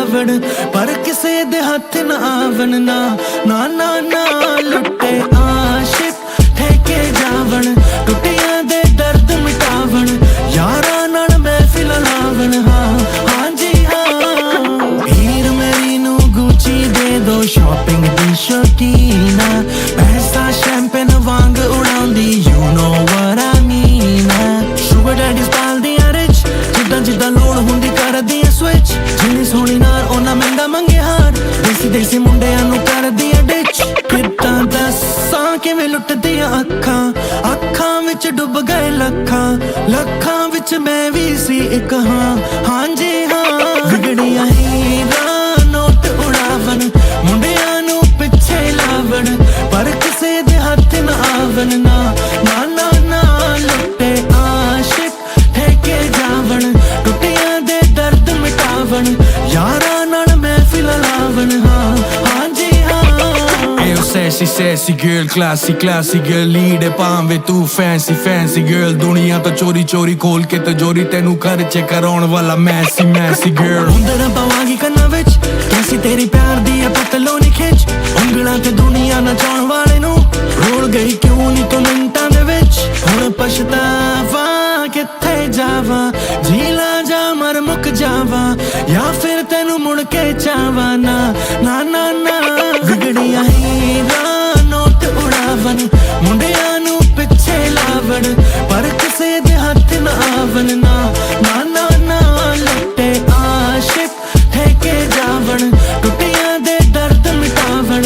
जावण पर किसे दे हथ ना आवन ना ना ना ना लुटे आशिक ठेके जावण टुटियां दे दर्द मिटावण यारां नाल महफिल लावण हाँ हाँ जी हाँ हीर मेरी नू गुची दे दो शॉपिंग दी शौकीना पैसा शैंपेन वांग उड़ाउंदी you know what I mean sugar daddies पालदियां रिच जिद्दां जिद्दां लोड़ हुंदी करदियां स्विच जिन्नी सोहनी नार ओना महंगा मंगे हार देसी देसी मुंडियां नू करदियां डिच किद्दां दस्सां किवें लुटदियां अखां अखां विच डुब गए लखां लखां विच मैं भी सी एक हाँ हाँ जी हाँ विगड़ियां हीरां नोट उड़ावन मुंडियां नू पिछे लावण पर किसे दे हथ ना आवन ना ना ना ना लुटे आशिक ठेके जावण टुटियां दे दर्द मिटावण यारां नाल महफिल लावण हाँ हाँ जी हाँ Ayo sassy sassy girl classy classy girl lead है भावे तू fancy fancy girl दुनिया तो चोरी चोरी खोल के तिजोरी तेनू खर्चे कराउण वाला मैसी मैसी girl उंदरां पावांगी कन्नां विच कैसी तेरी प्यार दी है पतलोनी खिच उंगलां ते दुनिया नचाउण वाले नू रोल गई क्यों नी तू मिंटां दे विच हुण पछतावा कित्थे जावां झीलां जा मर मुक जावां या फिर तेनू मुड़ के चावां ना ना ना ना विगड़ियां हीरां नोट उड़ावन मुंडियां नू पिछे लावण पर किसे दे हथ ना आवन ना ना ना ना लुटे आशिक ठेके जावण टुटियां दे दर्द मिटावण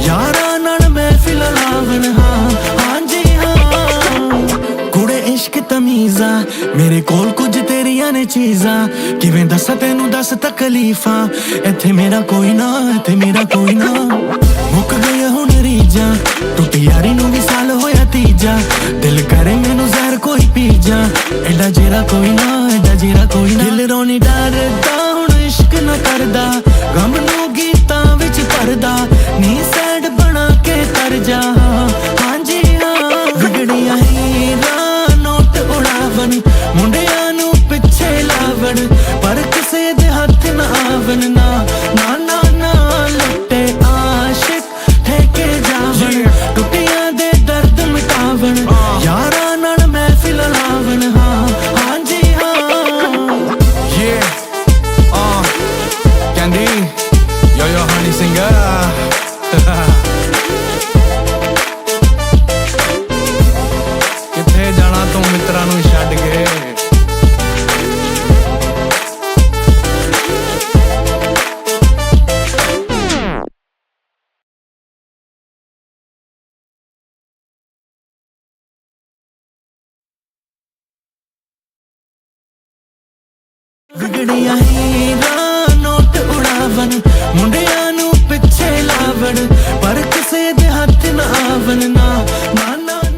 यारां नाल महफिल लावण हाँ हाँ जी हाँ कुड़े इश्क तमीज़ा मेरे कोल कुछ तेरियां ने चीज़ां किवें दस्सां तैनू दस तकलीफां इत्थे मेरा कोई ना इत्थे मेरा कोई ना मुक गई हुण रीजां टुटी यारी नू भी साल होया तीजा दिल करे मैनू जहर कोई पी जा एडा जेरा कोई ना एडा जेरा कोई ना दिल रोनी डरदा हुण इश्क ना करदा गम नू गीतां विच भरदा नी सैड बना के तर जा हाँ जी हाँ विगड़ियां हीरां नोट उड़ावन मुंडियां नू पिछे लावण पर किसे दे हथ ना आवन ना ना ना ना लुटे आशिक ठेके जावण टुटियां दे दर्द मिटावण यारां नाल महफिल लावण हाँ हाँ जी हाँ yeah Candy yo honey singer किथे जाना तू मित्रां नू छड्ड के विगड़ियां हीरां नोट उड़ावन मुंडियां नू पिछे लावण